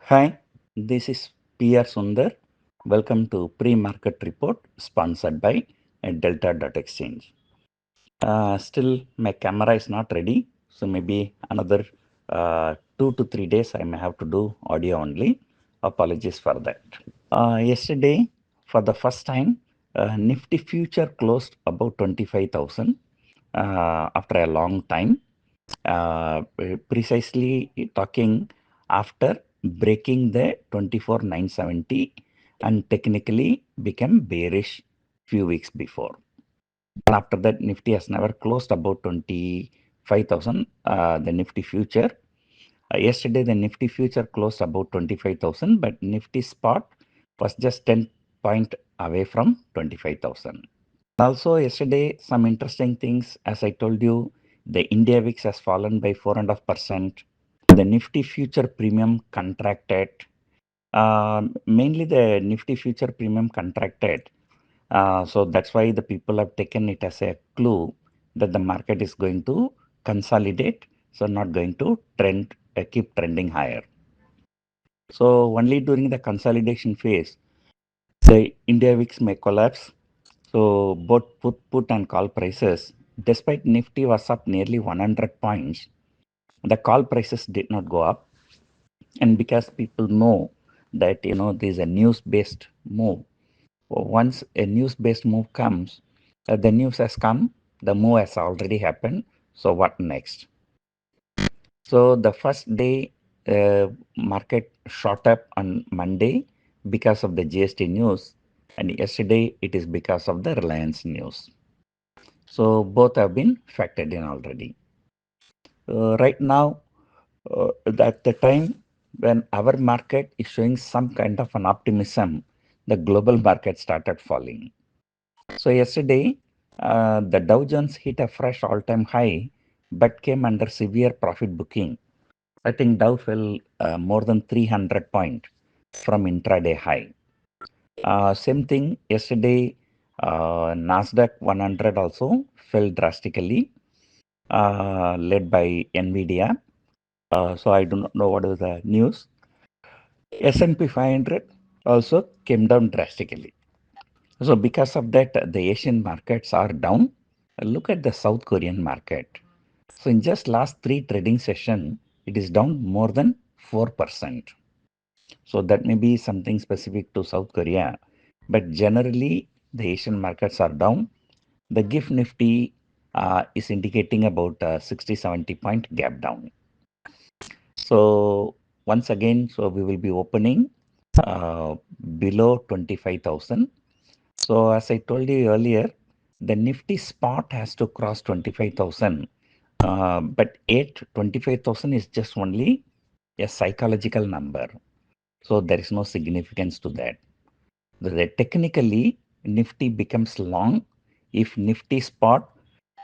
Hi, this is PR Sundar. Welcome to pre-market report sponsored by Delta.exchange. Still, my camera is not ready, so maybe another 2 to 3 days I may have to do audio only. Apologies for that. Yesterday, for the first time, Nifty future closed above 25,000 after a long time. Precisely talking after breaking the 24,970 and technically became bearish few weeks before. And after that, Nifty has never closed about 25,000. The Nifty future. Yesterday, the Nifty future closed about 25,000, but Nifty spot was just 10 point away from 25,000. Also, yesterday, some interesting things. As I told you, the India VIX has fallen by 4.5%. The Nifty future premium contracted. Mainly the Nifty future premium contracted. So that's why the people have taken it as a clue that the market is going to consolidate. So not going to keep trending higher. So only during the consolidation phase, the India VIX may collapse. So both put and call prices, despite Nifty was up nearly 100 points, the call prices did not go up. And because people know that there's a news-based move. Once a news-based move comes, the news has come, the move has already happened. So what next? So the first day market shot up on Monday because of the GST news, and yesterday it is because of the Reliance news. So both have been factored in already. Right now, at the time when our market is showing some kind of an optimism, the global market started falling. So yesterday, the Dow Jones hit a fresh all-time high, but came under severe profit booking. I think Dow fell more than 300 points from intraday high. Same thing yesterday, Nasdaq 100 also fell drastically, led by Nvidia. So I do not know what is the news. S&P 500 also came down drastically. So because of that, the Asian markets are down. Look at the South Korean market. So in just last 3 trading session, it is down more than 4%. So that may be something specific to South Korea. But generally, the Asian markets are down. The GIFT Nifty is indicating about 60-70 point gap down. So once again, so we will be opening below 25,000. So as I told you earlier, the Nifty spot has to cross 25,000. But 25,000 is just only a psychological number. So there is no significance to that. Technically, Nifty becomes long if Nifty spot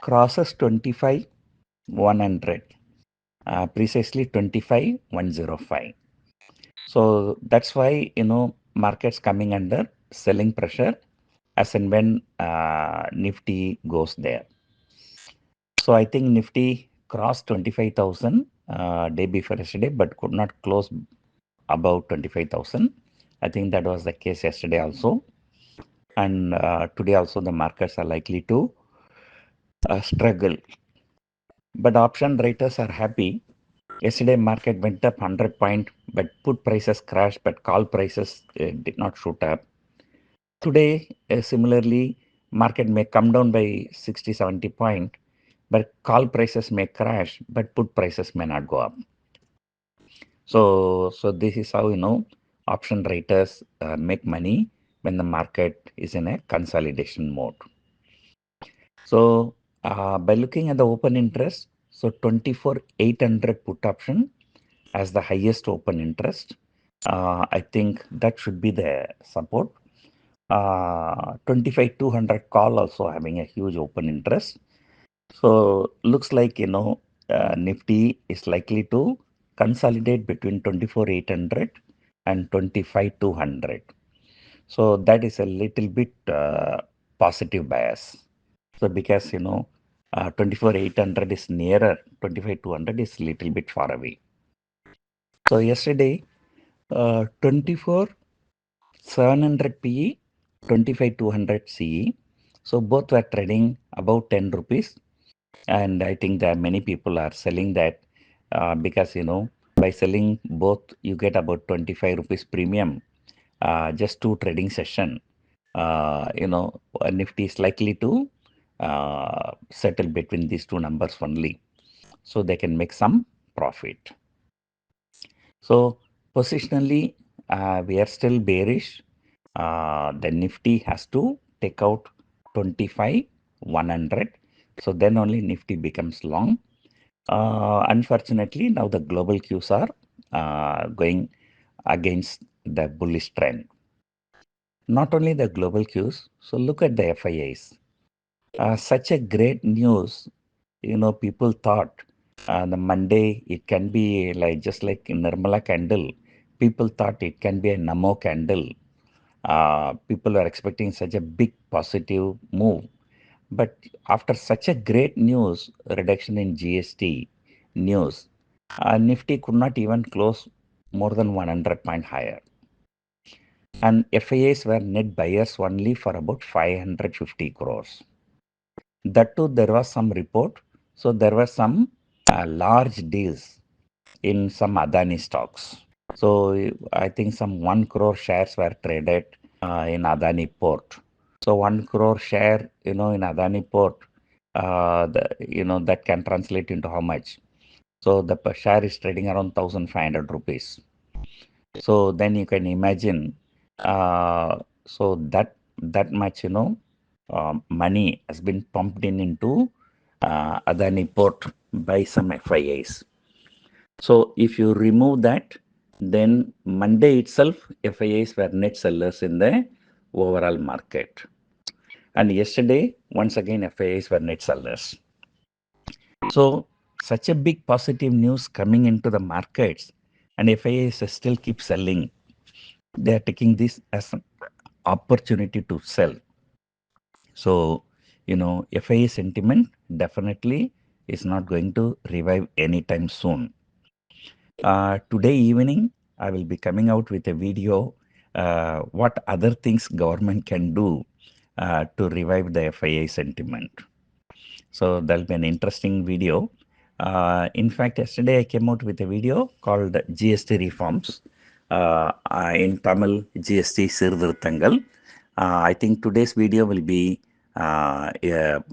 crosses 25,100, precisely 25,105. So that's why, markets coming under selling pressure as and when Nifty goes there. So I think Nifty crossed 25,000 day before yesterday, but could not close above 25,000. I think that was the case yesterday also. And today also the markets are likely to struggle. But option writers are happy. Yesterday market went up 100 point, but put prices crashed, but call prices did not shoot up. Today, similarly, market may come down by 60-70 point, but call prices may crash, but put prices may not go up. So this is how option writers make money when the market is in a consolidation mode. So by looking at the open interest, so 24,800 put option as the highest open interest. I think that should be the support. 25,200 call also having a huge open interest. So looks like Nifty is likely to consolidate between 24,800 and 25,200. So that is a little bit positive bias. So because 24,800 is nearer, 25,200 is little bit far away. So yesterday 24 700 PE, 25 200 CE. So both were trading about 10 rupees. And I think that many people are selling that because, by selling both, you get about 25 rupees premium, just two trading session. Nifty is likely to settle between these two numbers only. So they can make some profit. So positionally, we are still bearish. The Nifty has to take out 25 100. So then only Nifty becomes long. Unfortunately, now the global cues are going against the bullish trend. Not only the global cues, so look at the FIAs. Such a great news, people thought the Monday it can be like just like Nirmala candle. People thought it can be a Namo candle. People are expecting such a big positive move. But after such a great news, reduction in GST news, Nifty could not even close more than 100 point higher. And FIAs were net buyers only for about 550 crores. That too, there was some report. So there were some large deals in some Adani stocks. So I think some 1 crore shares were traded in Adani port. So 1 crore share, in Adani port, that can translate into how much? So the share is trading around 1,500 rupees. So then you can imagine, so that much, money has been pumped into Adani port by some FIAs. So if you remove that, then Monday itself, FIAs were net sellers in the overall market. And yesterday, once again, FIAs were net sellers. So such a big positive news coming into the markets, and FIAs still keep selling. They are taking this as an opportunity to sell. So, FIA sentiment definitely is not going to revive anytime soon. Today evening, I will be coming out with a video what other things government can do to revive the FIA sentiment. So that'll be an interesting video. In fact, yesterday I came out with a video called GST reforms. In Tamil, GST Sirvirthangal. I think today's video will be a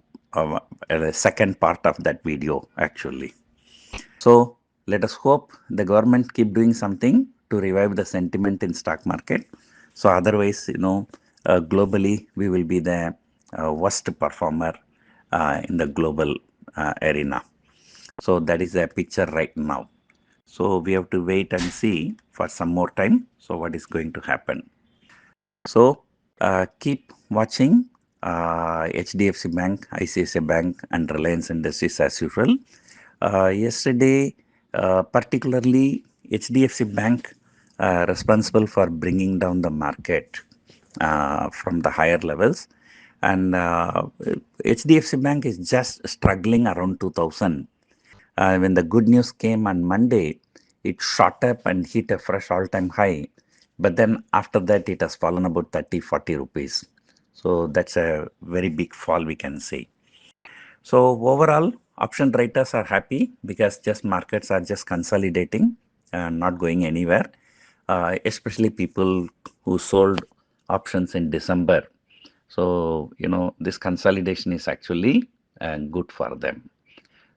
second part of that video actually. So let us hope the government keep doing something to revive the sentiment in stock market. So otherwise, globally we will be the worst performer in the global arena. So that is the picture right now. So we have to wait and see for some more time. So what is going to happen? So keep watching HDFC Bank, ICICI Bank, and Reliance Industries as usual. Yesterday, particularly HDFC Bank, responsible for bringing down the market from the higher levels, and HDFC Bank is just struggling around 2000. When the good news came on Monday, it shot up and hit a fresh all-time high. But then after that, it has fallen about 30, 40 rupees. So that's a very big fall, we can say. So overall, option traders are happy because just markets are just consolidating and not going anywhere. Especially people who sold options in December. So, this consolidation is actually good for them.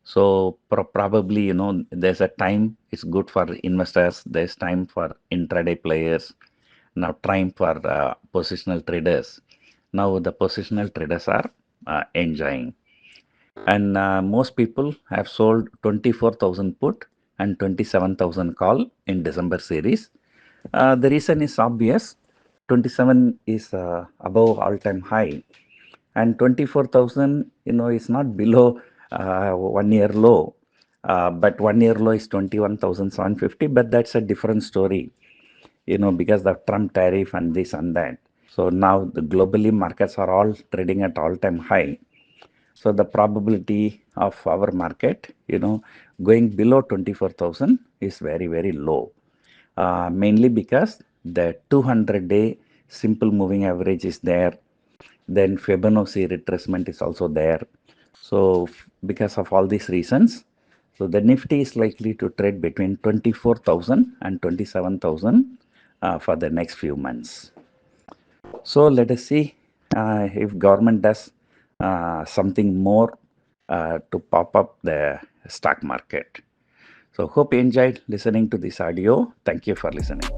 So probably, there's a time it's good for investors. There's time for intraday players. Now time for positional traders. Now the positional traders are enjoying. And most people have sold 24,000 put and 27,000 call in December series. The reason is obvious. 27 is above all-time high, and 24,000, is not below 1 year low. But 1 year low is 21,750, but that's a different story, because the Trump tariff and this and that. So now the globally markets are all trading at all-time high. So the probability of our market, going below 24,000 is very, very low. mainly because the 200-day simple moving average is there. Then Fibonacci retracement is also there. So because of all these reasons, so the Nifty is likely to trade between 24,000 and 27,000 for the next few months. So let us see if government does something more to pop up the stock market. So hope you enjoyed listening to this audio. Thank you for listening.